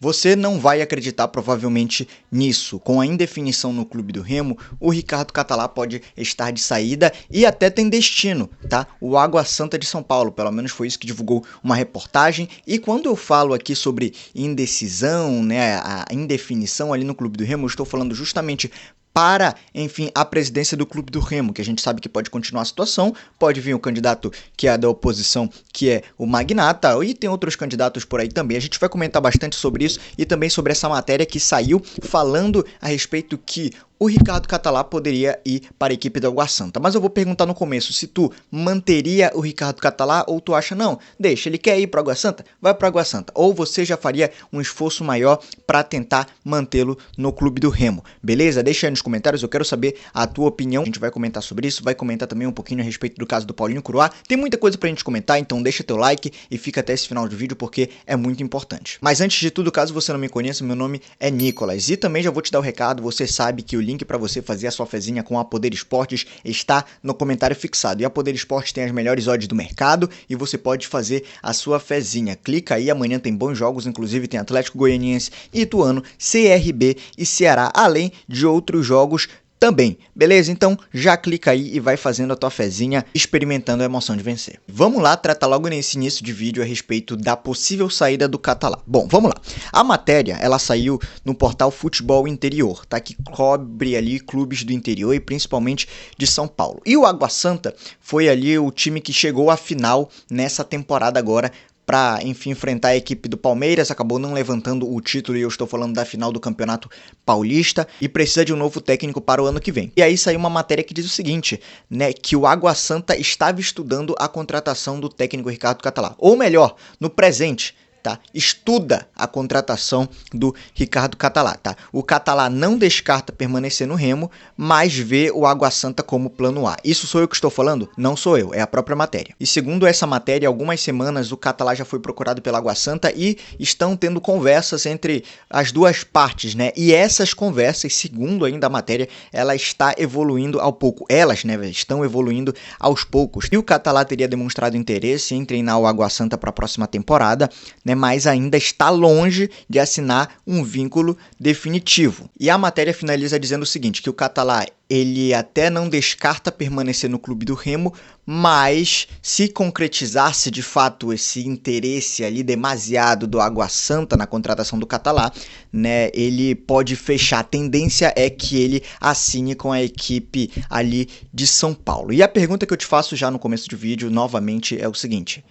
Você não vai acreditar provavelmente nisso. Com a indefinição no clube do Remo, o Ricardo Catalá pode estar de saída e até tem destino, tá? O Água Santa de São Paulo, pelo menos foi isso que divulgou uma reportagem. E quando eu falo aqui sobre indecisão, né, a indefinição ali no clube do Remo, eu estou falando justamente para, enfim, a presidência do clube do Remo, que a gente sabe que pode continuar a situação, pode vir o candidato que é da oposição, que é o Magnata, e tem outros candidatos por aí também. A gente vai comentar bastante sobre isso e também sobre essa matéria que saiu falando a respeito que o Ricardo Catalá poderia ir para a equipe da Água Santa. Mas eu vou perguntar no começo, se tu manteria o Ricardo Catalá ou tu acha, não, deixa, ele quer ir para a Água Santa, vai para a Água Santa. Ou você já faria um esforço maior para tentar mantê-lo no clube do Remo. Beleza? Deixa aí nos comentários, eu quero saber a tua opinião. A gente vai comentar sobre isso, vai comentar também um pouquinho a respeito do caso do Paulinho Curuá. Tem muita coisa pra gente comentar, então deixa teu like e fica até esse final do vídeo porque é muito importante. Mas antes de tudo, caso você não me conheça, meu nome é Nicolas. E também já vou te dar o recado, você sabe que o link para você fazer a sua fezinha com a Poder Esportes está no comentário fixado. E a Poder Esportes tem as melhores odds do mercado e você pode fazer a sua fezinha. Clica aí, amanhã tem bons jogos, inclusive tem Atlético Goianiense, Ituano, CRB e Ceará, além de outros jogos também, beleza? Então já clica aí e vai fazendo a tua fezinha, experimentando a emoção de vencer. Vamos lá tratar logo nesse início de vídeo a respeito da possível saída do Catalá. Bom, vamos lá. A matéria, ela saiu no portal Futebol Interior, tá? Que cobre ali clubes do interior e principalmente de São Paulo. E o Água Santa foi ali o time que chegou à final nessa temporada agora, para, enfim, enfrentar a equipe do Palmeiras, acabou não levantando o título, e eu estou falando da final do Campeonato Paulista, e precisa de um novo técnico para o ano que vem. E aí saiu uma matéria que diz o seguinte, né, que o Água Santa estava estudando a contratação do técnico Ricardo Catalá, ou melhor, no presente, tá? Estuda a contratação do Ricardo Catalá, tá? O Catalá não descarta permanecer no Remo, mas vê o Água Santa como plano A. Isso sou eu que estou falando? Não sou eu, é a própria matéria. E segundo essa matéria, algumas semanas o Catalá já foi procurado pela Água Santa e estão tendo conversas entre as duas partes, né? E essas conversas, segundo ainda a matéria, ela está evoluindo ao pouco. Elas, né, estão evoluindo aos poucos. E o Catalá teria demonstrado interesse em treinar o Água Santa para a próxima temporada, né, mas ainda está longe de assinar um vínculo definitivo. E a matéria finaliza dizendo o seguinte, que o Catalá, ele até não descarta permanecer no clube do Remo, mas se concretizasse de fato esse interesse ali demasiado do Água Santa na contratação do Catalá, né, ele pode fechar. A tendência é que ele assine com a equipe ali de São Paulo. E a pergunta que eu te faço já no começo do vídeo, novamente, é o seguinte: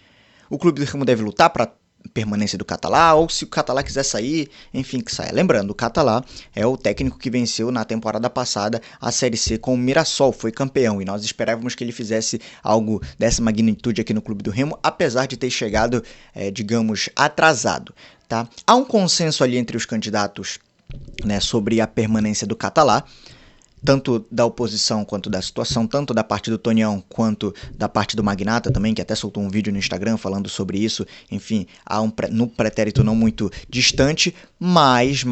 o clube do Remo deve lutar para permanência do Catalá, ou se o Catalá quiser sair, enfim, que saia. Lembrando, o Catalá é o técnico que venceu na temporada passada a Série C com o Mirassol, foi campeão, e nós esperávamos que ele fizesse algo dessa magnitude aqui no clube do Remo, apesar de ter chegado, digamos, atrasado, tá? Há um consenso ali entre os candidatos, né, sobre a permanência do Catalá, tanto da oposição quanto da situação, tanto da parte do Tonião quanto da parte do Magnata também, que até soltou um vídeo no Instagram falando sobre isso. Enfim, há no pretérito não muito distante, mas,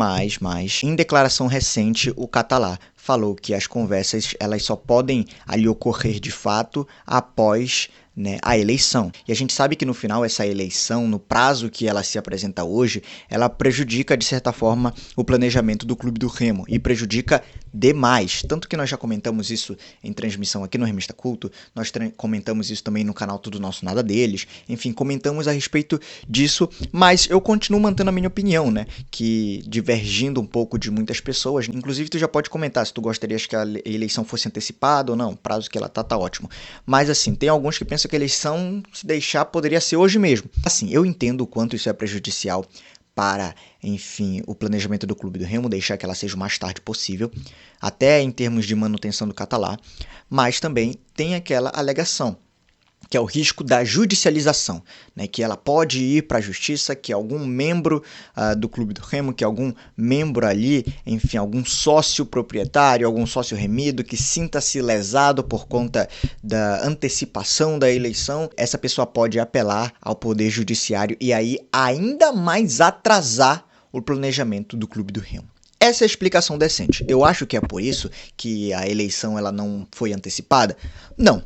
em declaração recente, o Catalá falou que as conversas elas só podem ali ocorrer de fato após, né, a eleição. E a gente sabe que no final essa eleição, no prazo que ela se apresenta hoje, ela prejudica de certa forma o planejamento do clube do Remo e prejudica demais. Tanto que nós já comentamos isso em transmissão aqui no Remista Culto, nós comentamos isso também no canal Tudo Nosso Nada Deles, enfim, comentamos a respeito disso, mas eu continuo mantendo a minha opinião, né, que divergindo um pouco de muitas pessoas, inclusive tu já pode comentar se tu gostarias que a eleição fosse antecipada ou não, o prazo que ela tá ótimo. Mas assim, tem alguns que pensam que a eleição, se deixar, poderia ser hoje mesmo. Assim, eu entendo o quanto isso é prejudicial para, enfim, o planejamento do clube do Remo, deixar que ela seja o mais tarde possível, até em termos de manutenção do Catalá, mas também tem aquela alegação, que é o risco da judicialização, né, que ela pode ir para a justiça, que algum membro do clube do Remo, que algum membro ali, enfim, algum sócio proprietário, algum sócio remido que sinta-se lesado por conta da antecipação da eleição, essa pessoa pode apelar ao poder judiciário e aí ainda mais atrasar o planejamento do clube do Remo. Essa é a explicação decente. Eu acho que é por isso que a eleição ela não foi antecipada? Não.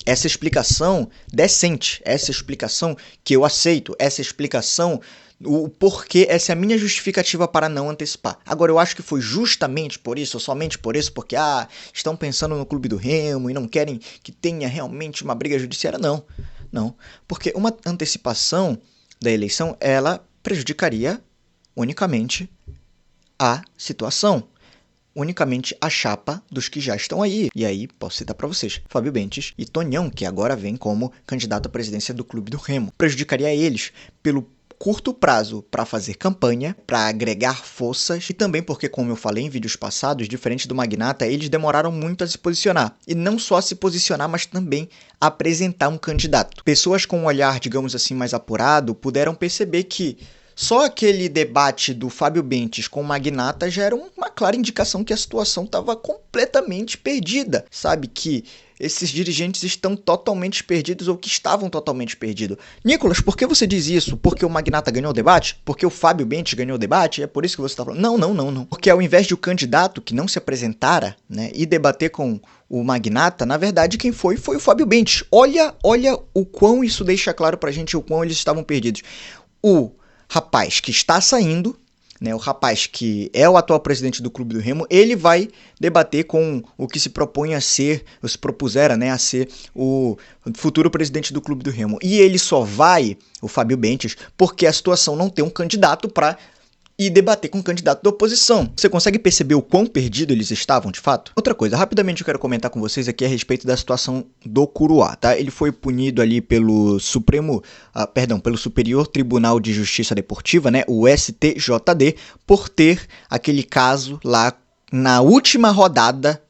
Essa explicação decente, essa explicação que eu aceito, essa explicação o porquê, essa é a minha justificativa para não antecipar. Agora, eu acho que foi justamente por isso, ou somente por isso, porque estão pensando no Clube do Remo e não querem que tenha realmente uma briga judiciária. Não. Porque uma antecipação da eleição, ela prejudicaria unicamente a situação, unicamente a chapa dos que já estão aí. E aí, posso citar para vocês, Fábio Bentes e Tonhão, que agora vem como candidato à presidência do Clube do Remo. Prejudicaria eles pelo curto prazo para fazer campanha, para agregar forças e também porque, como eu falei em vídeos passados, diferente do Magnata, eles demoraram muito a se posicionar. E não só a se posicionar, mas também a apresentar um candidato. Pessoas com um olhar, digamos assim, mais apurado, puderam perceber que só aquele debate do Fábio Bentes com o Magnata já era uma clara indicação que a situação estava completamente perdida. Sabe, que esses dirigentes estão totalmente perdidos ou que estavam totalmente perdidos. Nicolas, por que você diz isso? Porque o Magnata ganhou o debate? Porque o Fábio Bentes ganhou o debate? É por isso que você está falando? Não. Porque ao invés de o candidato que não se apresentara, né, e debater com o Magnata, na verdade quem foi o Fábio Bentes. Olha o quão isso deixa claro pra gente, o quão eles estavam perdidos. O rapaz que está saindo, né, o rapaz que é o atual presidente do Clube do Remo, ele vai debater com o que se propõe a ser, ou se propusera, né, a ser o futuro presidente do Clube do Remo. E ele só vai, o Fábio Bentes, porque a situação não tem um candidato para ir debater com um candidato da oposição. Você consegue perceber o quão perdido eles estavam, de fato? Outra coisa, rapidamente eu quero comentar com vocês aqui a respeito da situação do Curuá, tá? Ele foi punido ali pelo pelo Superior Tribunal de Justiça Deportiva, né, o STJD, por ter aquele caso lá na última rodada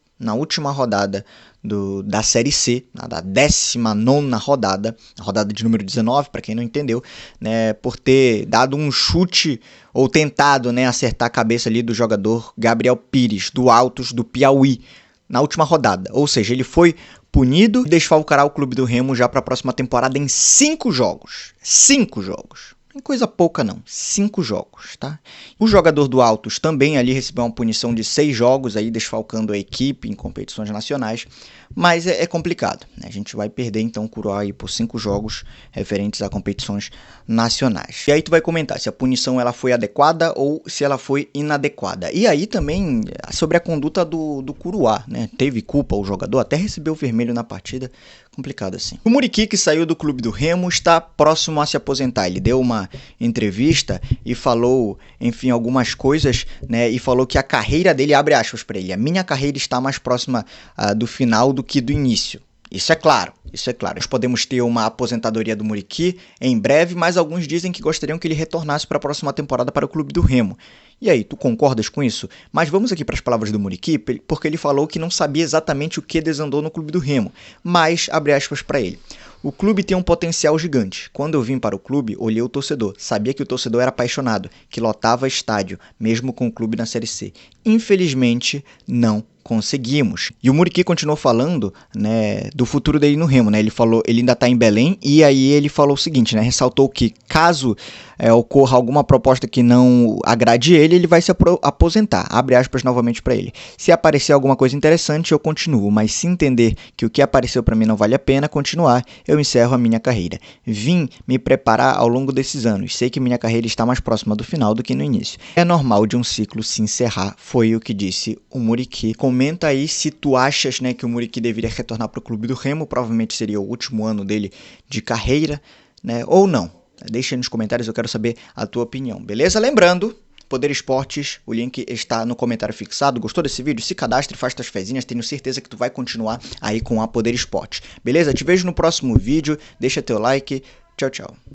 da Série C, da 19ª rodada, a rodada de número 19, para quem não entendeu, né, por ter dado um chute ou tentado, né, acertar a cabeça ali do jogador Gabriel Pires, do Altos do Piauí, na última rodada. Ou seja, ele foi punido e desfalcará o Clube do Remo já para a próxima temporada em 5 jogos. 5 jogos. Não é coisa pouca não, 5 jogos, tá? O jogador do Altos também ali recebeu uma punição de 6 jogos, aí desfalcando a equipe em competições nacionais, mas é complicado, né? A gente vai perder então o Curuá aí por 5 jogos referentes a competições nacionais. E aí tu vai comentar se a punição ela foi adequada ou se ela foi inadequada. E aí também sobre a conduta do Curuá, né? Teve culpa o jogador, até recebeu vermelho na partida, complicado assim. O Muriqui, que saiu do Clube do Remo, está próximo a se aposentar. Ele deu uma entrevista e falou, enfim, algumas coisas, né, e falou que a carreira dele, abre aspas para ele, a minha carreira está mais próxima do final do que do início. Isso é claro. Nós podemos ter uma aposentadoria do Muriqui em breve, mas alguns dizem que gostariam que ele retornasse para a próxima temporada para o Clube do Remo. E aí, tu concordas com isso? Mas vamos aqui para as palavras do Muriqui, porque ele falou que não sabia exatamente o que desandou no Clube do Remo, mas, abre aspas para ele, o clube tem um potencial gigante. Quando eu vim para o clube, olhei o torcedor. Sabia que o torcedor era apaixonado, que lotava estádio, mesmo com o clube na Série C. Infelizmente, não conseguimos. E o Muriqui continuou falando, né, do futuro dele no Remo, né? Ele ainda está em Belém, e aí ele falou o seguinte, né? Ressaltou que caso ocorra alguma proposta que não agrade ele vai se aposentar. Abre aspas novamente para ele. Se aparecer alguma coisa interessante, eu continuo, mas se entender que o que apareceu para mim não vale a pena continuar, eu encerro a minha carreira. Vim me preparar ao longo desses anos. Sei que minha carreira está mais próxima do final do que no início. É normal de um ciclo se encerrar, foi o que disse o Muriqui. Comenta aí se tu achas, né, que o Muriqui deveria retornar para o Clube do Remo, provavelmente seria o último ano dele de carreira, né, ou não. Deixa aí nos comentários, eu quero saber a tua opinião, beleza? Lembrando, Poder Esportes, o link está no comentário fixado. Gostou desse vídeo? Se cadastre, faz tuas fezinhas, tenho certeza que tu vai continuar aí com a Poder Esportes, beleza? Te vejo no próximo vídeo, deixa teu like, tchau, tchau.